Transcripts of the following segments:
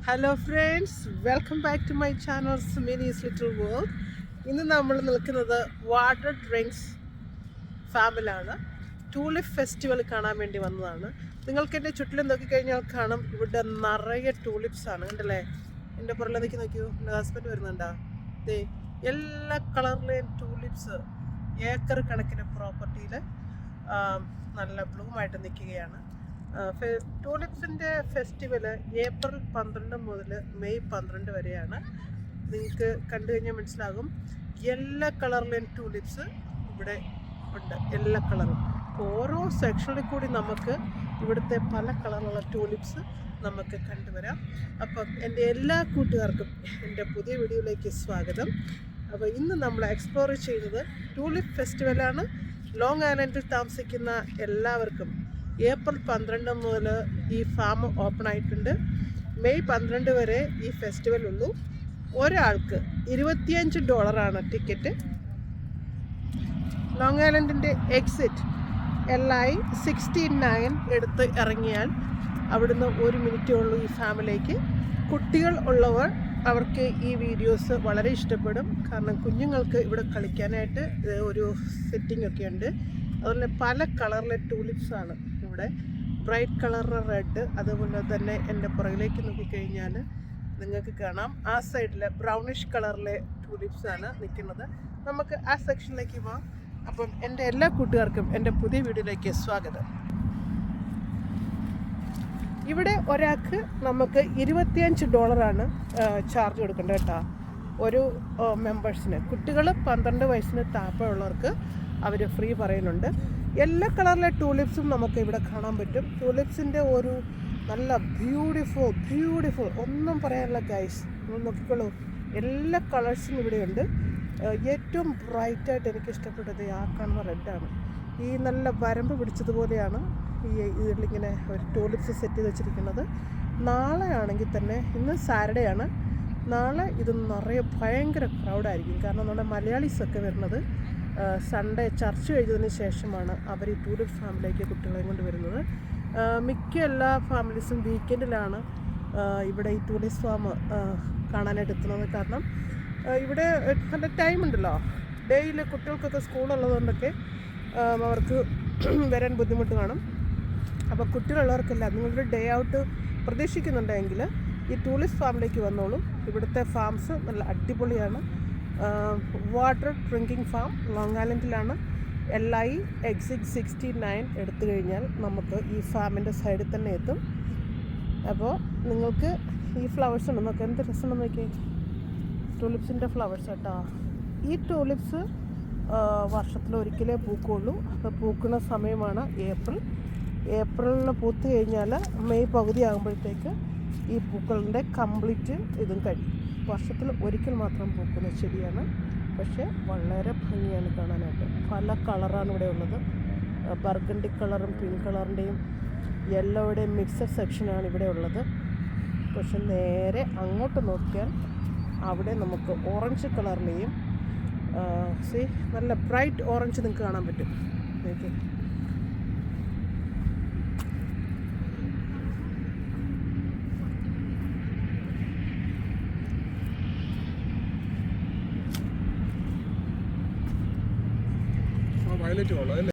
Hello friends, welcome back to my channel Sumeni's little world. ഇന്ന് നമ്മൾ നിൽക്കുന്നത് വാട്ടർ ഡ്രിങ്ക്സ് ഫാമിലാണ്. ടൂലിപ്പ് ഫെസ്റ്റിവൽ കാണാൻ വേണ്ടി വന്നതാണ്. നിങ്ങൾക്ക് എൻ്റെ ചുറ്റിലും നോക്കിക്കഴിഞ്ഞാൽ കാണും, ഇവിടെ നിറയെ ടൂലിപ്സ് ആണ്. കണ്ടല്ലേ, എൻ്റെ പുറകിലേക്ക് നോക്കിയോ, എൻ്റെ ഹസ്ബൻഡ് വരുന്നുണ്ടോ? ദേ എല്ലാ കളറിലെയും ടൂലിപ്സ് ഏക്കർ കണക്കിന് പ്രോപ്പർട്ടിയിൽ നല്ല ബ്ലൂമായിട്ട് നിൽക്കുകയാണ്. ടൂലിപ്സിൻ്റെ ഫെസ്റ്റിവൽ ഏപ്രിൽ 12 മുതൽ മെയ് 12 വരെയാണ്. നിങ്ങൾക്ക് കണ്ടു കഴിഞ്ഞാൽ മനസ്സിലാകും, എല്ലാ കളറിലെയും ടൂലിപ്സ് ഇവിടെ ഉണ്ട്. എല്ലാ കളറും ഓരോ സെക്ഷനിൽ കൂടി നമുക്ക് ഇവിടുത്തെ പല കളറുള്ള ടൂലിപ്സ് നമുക്ക് കണ്ടുവരാം. അപ്പം എൻ്റെ എല്ലാ കൂട്ടുകാർക്കും എൻ്റെ പുതിയ വീഡിയോയിലേക്ക് സ്വാഗതം. അപ്പോൾ ഇന്ന് നമ്മൾ എക്സ്പ്ലോർ ചെയ്യുന്നത് ടൂലിപ്പ് ഫെസ്റ്റിവലാണ്. ലോങ് ഐലൻഡിൽ താമസിക്കുന്ന എല്ലാവർക്കും ഏപ്രിൽ 12 മുതൽ ഈ ഫാം ഓപ്പൺ ആയിട്ടുണ്ട്. മെയ് 12 വരെ ഈ ഫെസ്റ്റിവൽ ഉള്ളൂ. ഒരാൾക്ക് $25 ടിക്കറ്റ്. ലോങ് ഐലൻഡിൻ്റെ എക്സിറ്റ് LI-69 എടുത്ത് ഇറങ്ങിയാൽ അവിടുന്ന് 1 മിനിറ്റേ ഉള്ളൂ ഈ ഫാമിലേക്ക്. കുട്ടികൾ ഉള്ളവർ അവർക്ക് ഈ വീഡിയോസ് വളരെ ഇഷ്ടപ്പെടും. കാരണം കുഞ്ഞുങ്ങൾക്ക് ഇവിടെ കളിക്കാനായിട്ട് ഒരു സെറ്റിംഗ് ഒക്കെ ഉണ്ട്. അതുപോലെ പല കളറിലെ ടൂലിപ്സാണ് ഇവിടെ. ബ്രൈറ്റ് കളറിലെ റെഡ്, അതുപോലെ തന്നെ എൻ്റെ പുറകിലേക്ക് നോക്കിക്കഴിഞ്ഞാൽ നിങ്ങൾക്ക് കാണാം ആ സൈഡിൽ ബ്രൗണിഷ് കളറിലെ ടൂലിപ്സാണ് നിൽക്കുന്നത്. നമുക്ക് ആ സെക്ഷനിലേക്ക് പോകാം. അപ്പം എൻ്റെ എല്ലാ കൂട്ടുകാർക്കും എൻ്റെ പുതിയ വീഡിയോയിലേക്ക് സ്വാഗതം. ഇവിടെ ഒരാൾക്ക് നമുക്ക് $25 ചാർജ് കൊടുക്കേണ്ടത് കേട്ടോ, ഒരു മെമ്പേഴ്സിന്. കുട്ടികൾ 12 വയസ്സിന് താഴെയുള്ളവർക്ക് അവർ ഫ്രീ പറയുന്നുണ്ട്. എല്ലാ കളറിലെ ടൂലിപ്സും നമുക്ക് ഇവിടെ കാണാൻ പറ്റും. ടൂലിപ്സിൻ്റെ ഒരു നല്ല ബ്യൂട്ടിഫുൾ ഒന്നും പറയാനില്ല ഗൈസ്. നോക്കിക്കോളൂ, എല്ലാ കളേഴ്സും ഇവിടെയുണ്ട്. ഏറ്റവും ബ്രൈറ്റായിട്ട് എനിക്ക് ഇഷ്ടപ്പെട്ടത് ആ കാണുന്ന റെഡാണ്. ഈ നല്ല വരമ്പ് പിടിച്ചതുപോലെയാണ് ഈ ഇതിലിങ്ങനെ ഒരു ടൂലിപ്സ് സെറ്റ് ചെയ്ത് വെച്ചിരിക്കുന്നത്. നാളെ ആണെങ്കിൽ തന്നെ, ഇന്ന് സാറ്റർഡേ ആണ്, നാളെ ഇത് നിറയെ ഭയങ്കര ക്രൗഡായിരിക്കും. കാരണം നമ്മുടെ മലയാളീസൊക്കെ വരുന്നത് സൺഡേ ചർച്ച് കഴിഞ്ഞതിന് ശേഷമാണ് അവർ ഈ ടൂലിപ്പ് ഫാമിലേക്ക് കുട്ടികളെയും കൊണ്ട് വരുന്നത്. മിക്ക എല്ലാ ഫാമിലീസും വീക്കെൻഡിലാണ് ഇവിടെ ഈ ടൂലിപ്പ് ഫാം കാണാനായിട്ട് എത്തുന്നത്. കാരണം ഇവിടെ നല്ല ടൈം ഉണ്ടല്ലോ, ഡേയിൽ കുട്ടികൾക്കൊക്കെ സ്കൂളുള്ളതുകൊണ്ടൊക്കെ അവർക്ക് വരാൻ ബുദ്ധിമുട്ട് കാണും. അപ്പോൾ കുട്ടികളുള്ളവർക്കല്ല, നിങ്ങളൊരു ഡേ ഔട്ട് പ്രതീക്ഷിക്കുന്നുണ്ടെങ്കിൽ ഈ ടൂലിപ്പ് ഫാമിലേക്ക് വന്നോളൂ. ഇവിടുത്തെ ഫാംസ് നല്ല അടിപൊളിയാണ്. വാട്ടർ ഡ്രിങ്കിങ് ഫാം ലോങ് ഐലൻഡിലാണ്. LI-69 എടുത്തു കഴിഞ്ഞാൽ നമുക്ക് ഈ ഫാമിൻ്റെ സൈഡിൽ തന്നെ എത്തും. അപ്പോൾ നിങ്ങൾക്ക് ഈ ഫ്ലവേഴ്സ് ഉണ്ട്, നമുക്ക് എന്ത് രസമുണ്ടെന്ന് നോക്കിയേ, ടൂലിപ്സിൻ്റെ ഫ്ലവേഴ്സ് കേട്ടോ. ഈ ടൂലിപ്സ് വർഷത്തിലൊരിക്കലേ പൂക്കുള്ളൂ. അപ്പോൾ പൂക്കുന്ന സമയമാണ് ഏപ്രിലിൽ പൂത്ത് കഴിഞ്ഞാൽ മെയ് പകുതി ആകുമ്പോഴത്തേക്ക് ഈ പൂക്കളുടെ കംപ്ലീറ്റ് ഇതും കഴിയും. വർഷത്തിൽ ഒരിക്കൽ മാത്രം പൂക്കുന്ന ചെടിയാണ്, പക്ഷേ വളരെ ഭംഗിയാണ് കാണാനായിട്ട്. പല കളറാണ് ഇവിടെ ഉള്ളത്. ബർഗണ്ടി കളറും പിങ്ക് കളറിൻ്റെയും യെല്ലോയുടെയും മിക്സഡ് സെക്ഷനാണ് ഇവിടെ ഉള്ളത്. പക്ഷെ നേരെ അങ്ങോട്ട് നോക്കിയാൽ അവിടെ നമുക്ക് ഓറഞ്ച് കളറിലെയും നല്ല ബ്രൈറ്റ് ഓറഞ്ച് നിങ്ങൾക്ക് കാണാൻ പറ്റും. ഓക്കെ, വയലറ്റ് കളർ അല്ലേ?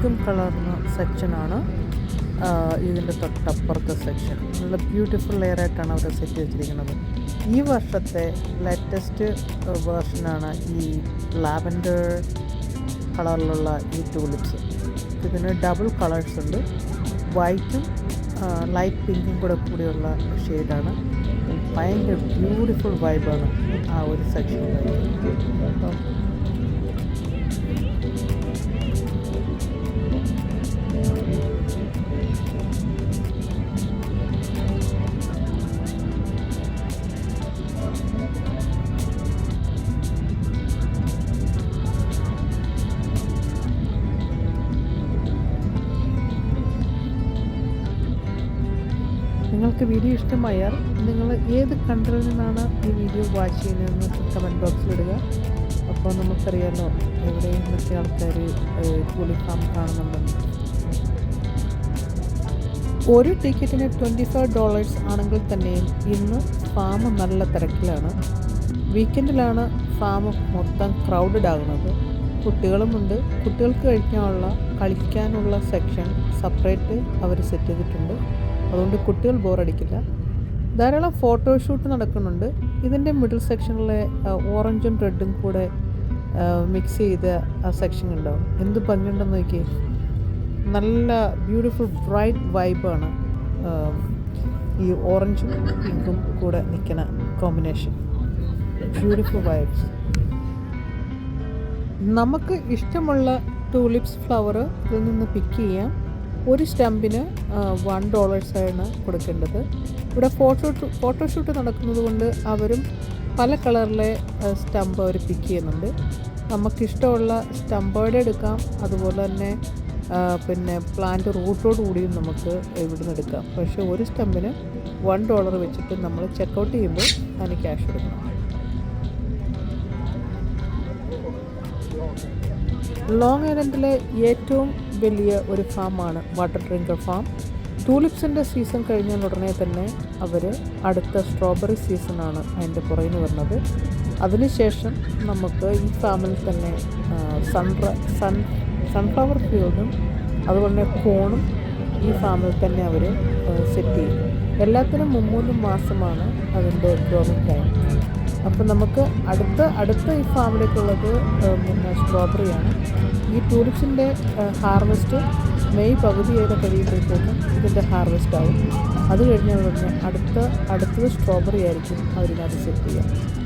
പിങ്കും കളർന്ന സെക്ഷനാണ് ഇതിൻ്റെ തൊട്ടപ്പുറത്തെ സെക്ഷൻ. നല്ല ബ്യൂട്ടിഫുൾ ലെയറായിട്ടാണ് അവർ സെറ്റ് വെച്ചിരിക്കുന്നത്. ഈ വർഷത്തെ ലേറ്റസ്റ്റ് വേർഷനാണ് ഈ ലാവൻഡർ കളറിലുള്ള ഈ ടൂലിപ്സ്. ഇതിന് ഡബിൾ കളേഴ്സ് ഉണ്ട്, വൈറ്റും ലൈറ്റ് പിങ്കും കൂടിയുള്ള ഷെയ്ഡാണ്. ഭയങ്കര ബ്യൂട്ടിഫുൾ വൈബാണ് ആ ഒരു സെക്ഷനിൽ. അപ്പം നിങ്ങൾക്ക് വീഡിയോ ഇഷ്ടമായാൽ നിങ്ങൾ ഏത് കൺട്രിയിൽ നിന്നാണ് ഈ വീഡിയോ വാച്ച് ചെയ്യുന്നതെന്ന് കമൻറ്റ് ബോക്സിലിടുക. അപ്പോൾ നമുക്കറിയാമല്ലോ എവിടെയും മറ്റേ ആൾക്കാർ ടൂലിപ്പ് ഫാം കാണുന്നുണ്ടെന്ന്. ഒരു ടിക്കറ്റിന് $25 ആണെങ്കിൽ തന്നെയും ഇന്ന് ഫാം നല്ല തിരക്കിലാണ്. വീക്കെൻഡിലാണ് ഫാം മൊത്തം ക്രൗഡഡ് ആകുന്നത്. കുട്ടികളുമുണ്ട്. കുട്ടികൾക്ക് കളിക്കാനുള്ള സെക്ഷൻ സെപ്പറേറ്റ് അവർ സെറ്റ് ചെയ്തിട്ടുണ്ട്. അതുകൊണ്ട് കുട്ടികൾ ബോറടിക്കില്ല. ധാരാളം ഫോട്ടോഷൂട്ട് നടക്കുന്നുണ്ട്. ഇതിൻ്റെ മിഡിൽ സെക്ഷനിലെ ഓറഞ്ചും റെഡും കൂടെ മിക്സ് ചെയ്ത ആ സെക്ഷൻ ഉണ്ടാവും. എന്ത് ഭംഗിയുണ്ടെന്ന് നോക്കിയേ. നല്ല ബ്യൂട്ടിഫുൾ ബ്രൈറ്റ് വൈബാണ് ഈ ഓറഞ്ചും പിങ്കും കൂടെ നിൽക്കുന്ന കോമ്പിനേഷൻ. Beautiful vibes. നമുക്ക് ഇഷ്ടമുള്ള ടൂലിപ്സ് ഫ്ലവർ ഇതിൽ നിന്ന് പിക്ക് ചെയ്യാം. ഒരു സ്റ്റമ്പിന് $1 കൊടുക്കേണ്ടത്. ഇവിടെ ഫോട്ടോഷൂട്ട് നടക്കുന്നത് കൊണ്ട് അവരും പല കളറിലെ സ്റ്റമ്പ് അവർ പിക്ക് ചെയ്യുന്നുണ്ട്. നമുക്കിഷ്ടമുള്ള സ്റ്റമ്പേർഡ് എടുക്കാം. അതുപോലെ തന്നെ പിന്നെ പ്ലാന്റ് റൂട്ടോട് കൂടിയും നമുക്ക് ഇവിടുന്ന് എടുക്കാം. പക്ഷേ ഒരു സ്റ്റമ്പിന് $1 വെച്ചിട്ട് നമ്മൾ ചെക്കൗട്ട് ചെയ്യുമ്പോൾ അതിന് ക്യാഷ് കൊടുക്കണം. ലോങ് ഐലൻഡിലെ ഏറ്റവും വലിയ ഒരു ഫാമാണ് വാട്ടർ ഡ്രിങ്കർ ഫാം. ടൂലിപ്സിൻ്റെ സീസൺ കഴിഞ്ഞാൽ ഉടനെ തന്നെ അവർ അടുത്ത സ്ട്രോബെറി സീസണാണ് അതിൻ്റെ പുറകിന് വരുന്നത്. അതിനുശേഷം നമുക്ക് ഈ ഫാമിൽ തന്നെ സൺഫ്ലവർ ഫീൽഡും അതുപോലെ തന്നെ കോണും ഈ ഫാമിൽ തന്നെ അവർ സെറ്റ് ചെയ്യും. എല്ലാത്തിനും 3 മാസമാണ് അതിൻ്റെ ഗ്രോയിങ് ടൈം. അപ്പോൾ നമുക്ക് അടുത്ത ഈ ഫാമിലേക്കുള്ളത് പിന്നെ സ്ട്രോബെറിയാണ്. ഈ ടൂലിപ്സിൻ്റെ ഹാർവെസ്റ്റ് മെയ് പകുതിയായിട്ട് കഴിയുമ്പോഴത്തേക്കും ഇതിൻ്റെ ഹാർവെസ്റ്റ് ആവും. അത് കഴിഞ്ഞാൽ ഉടനെ അടുത്തത് സ്ട്രോബെറി ആയിരിക്കും അവരിനകത്ത് സെറ്റ് ചെയ്യുക.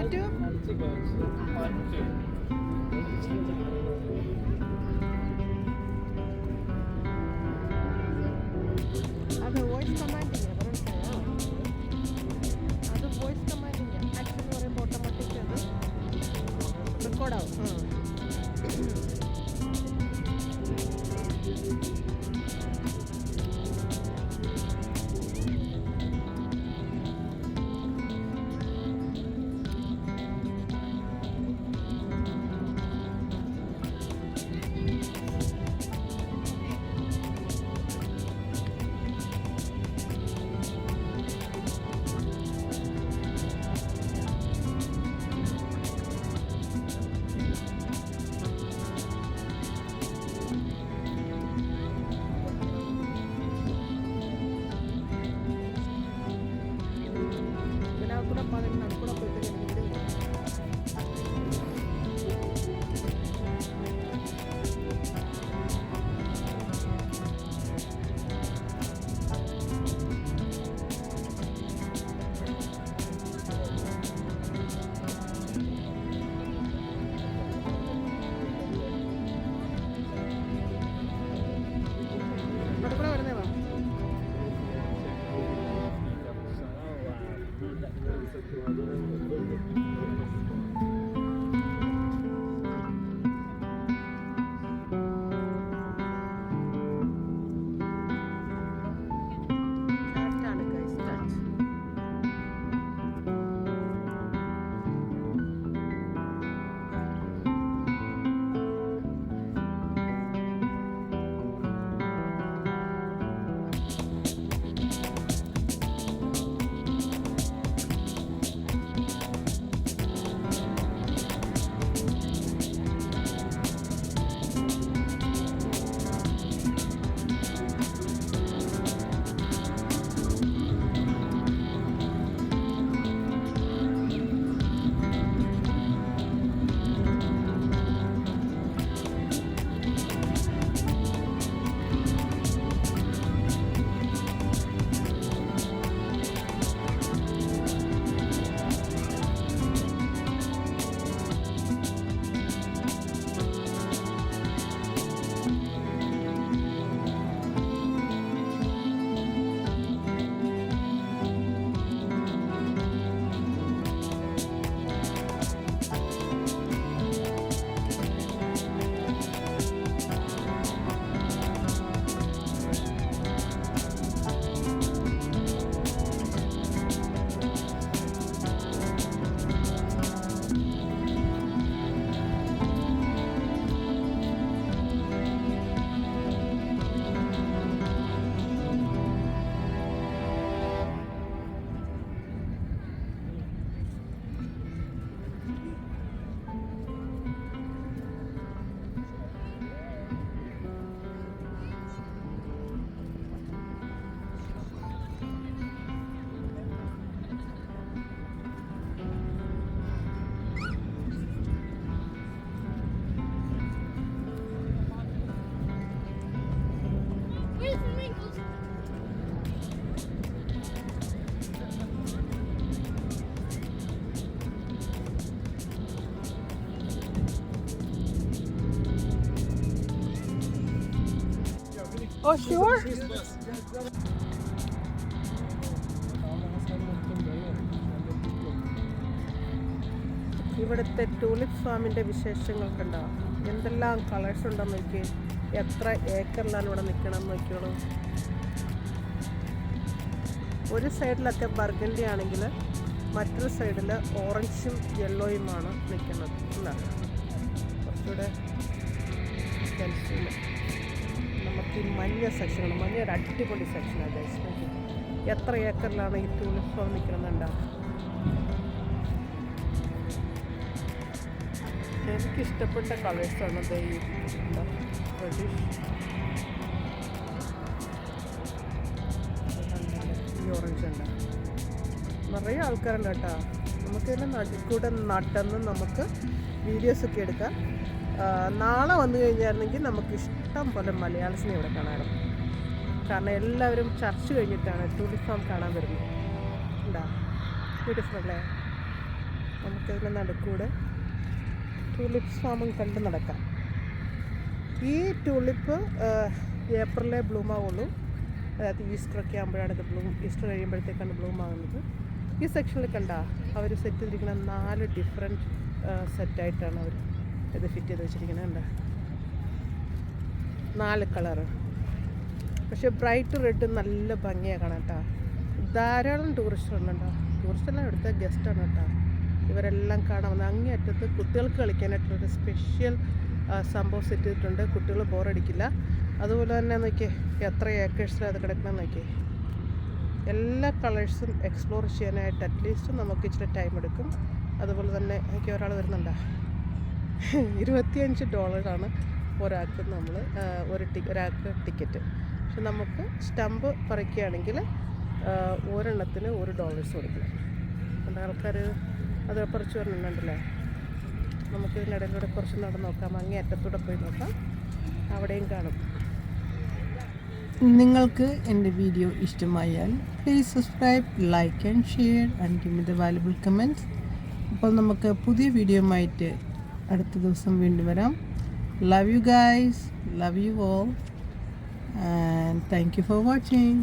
മറ്റു അത് വോയിസ് കമാൻഡിങ് അത് വോയിസ് കമാൻഡിങ് ആക്ഷൻ എന്ന് പറയുമ്പോൾ ഓട്ടോമാറ്റിക് അത് റെക്കോർഡാവും. Oh, sure. ഇവിടുത്തെ ടൂലിപ്പ് ഫാമിൻ്റെ വിശേഷങ്ങൾ കണ്ടോ, എന്തെല്ലാം കളേഴ്സ് ഉണ്ടെന്ന് നോക്കി, എത്ര ഏക്കറിലാണ് ഇവിടെ നിൽക്കണം നോക്കിയോളൂ. ഒരു സൈഡിലൊക്കെ ബർഗണ്ടി ആണെങ്കിൽ മറ്റൊരു സൈഡിൽ ഓറഞ്ചും യെല്ലോയുമാണ് നിൽക്കുന്നത്. അല്ല, കുറച്ചുകൂടെ നമുക്ക് ഈ മഞ്ഞ സെക്ഷനാണ്, മഞ്ഞ ഒരു അടിപൊളി സെക്ഷനാണ് ഗൈസ്. എത്ര ഏക്കറിലാണ് ഈ ടൂലിപ്പ് ഫാം നിൽക്കണമെന്നുണ്ടോ. എനിക്കിഷ്ടപ്പെട്ട കളേഴ്സാണ് ഈ റെഡിഷ്, ഈ ഓറഞ്ച് ഉണ്ട്. നിറയെ ആൾക്കാരുണ്ട് കേട്ടോ. നമുക്ക് തന്നെ നടുക്കൂടെ നടന്ന് നമുക്ക് വീഡിയോസൊക്കെ എടുക്കാം. നാളെ വന്നു കഴിഞ്ഞായിരുന്നെങ്കിൽ നമുക്ക് ഇഷ്ടം പോലെ മലയാളീസിനെ ഇവിടെ കാണാറുണ്ട്. കാരണം എല്ലാവരും ചർച്ച കഴിഞ്ഞിട്ടാണ് ടൂലിപ്പ് ഫാം കാണാൻ വരുന്നത്. ഉണ്ടാ ബ്യൂട്ടിഫുൾ അല്ലേ? നമുക്കതിൻ്റെ നടുക്കൂടെ ട്യൂലിപ്സ് ഫാമും കണ്ട് നടക്കാം. ഈ ട്യൂലിപ്പ് ഏപ്രിലേ ബ്ലൂം ആവുള്ളൂ. അതായത് ഈസ്റ്ററൊക്കെ ആകുമ്പോഴാണ് ഇത് ഈസ്റ്റർ കഴിയുമ്പോഴത്തേക്കാണ് ബ്ലൂം ആകുന്നത്. ഈ സെക്ഷനിൽ കണ്ട അവർ സെറ്റ് ചെയ്തിരിക്കുന്ന 4 ഡിഫറെൻറ്റ് സെറ്റായിട്ടാണ് അവർ ഇത് ഫിറ്റ് ചെയ്ത് വെച്ചിരിക്കുന്നത്. കണ്ട 4 കളറ്. പക്ഷേ ബ്രൈറ്റ് റെഡ് നല്ല ഭംഗിയാണ് കാണാം കേട്ടോ. ധാരാളം ടൂറിസ്റ്റുകളുണ്ടോ. ടൂറിസ്റ്റെല്ലാം ഇവിടുത്തെ ഗസ്റ്റാണ് കേട്ടോ. ഇവരെല്ലാം കാണാൻ വന്നത്. അങ്ങേയറ്റത്ത് കുട്ടികൾക്ക് കളിക്കാനായിട്ടുള്ളൊരു സ്പെഷ്യൽ സംഭവം സെറ്റ് ചെയ്തിട്ടുണ്ട്. കുട്ടികൾ ബോറടിക്കില്ല. അതുപോലെ തന്നെ നോക്കിയേ എത്ര ഏക്കേഴ്സിലാണ് അത് കിടക്കണമെന്ന് നോക്കിയേ. എല്ലാ കളേഴ്സും എക്സ്പ്ലോർ ചെയ്യാനായിട്ട് അറ്റ്ലീസ്റ്റ് നമുക്ക് ഇച്ചിരി ടൈം എടുക്കും. അതുപോലെ തന്നെ എനിക്ക് ഒരാൾ വരുന്നുണ്ടോ. $25 ഒരാൾക്ക് നമ്മൾ ഒരാൾക്ക് ടിക്കറ്റ്. പക്ഷെ നമുക്ക് സ്റ്റമ്പ് പറിക്കുകയാണെങ്കിൽ ഒരെണ്ണത്തിന് $1 കൊടുക്കണം. അതുകൊണ്ട് ആൾക്കാർ അത് പറിച്ച് വരണുണ്ടല്ലേ. നമുക്ക് ഇതിനിടയിലൂടെ കുറച്ച് നടന്ന് നോക്കാം. അങ്ങേ അറ്റത്തൂടെ പോയി നോക്കാം. അവിടെയും കാണും. നിങ്ങൾക്ക് എൻ്റെ വീഡിയോ ഇഷ്ടമായാൽ please subscribe, like and share and give me the valuable comments. അപ്പോൾ നമുക്ക് പുതിയ വീഡിയോയുമായിട്ട് അടുത്ത ദിവസം വീണ്ടും വരാം. Love you guys, love you all, and thank you for watching.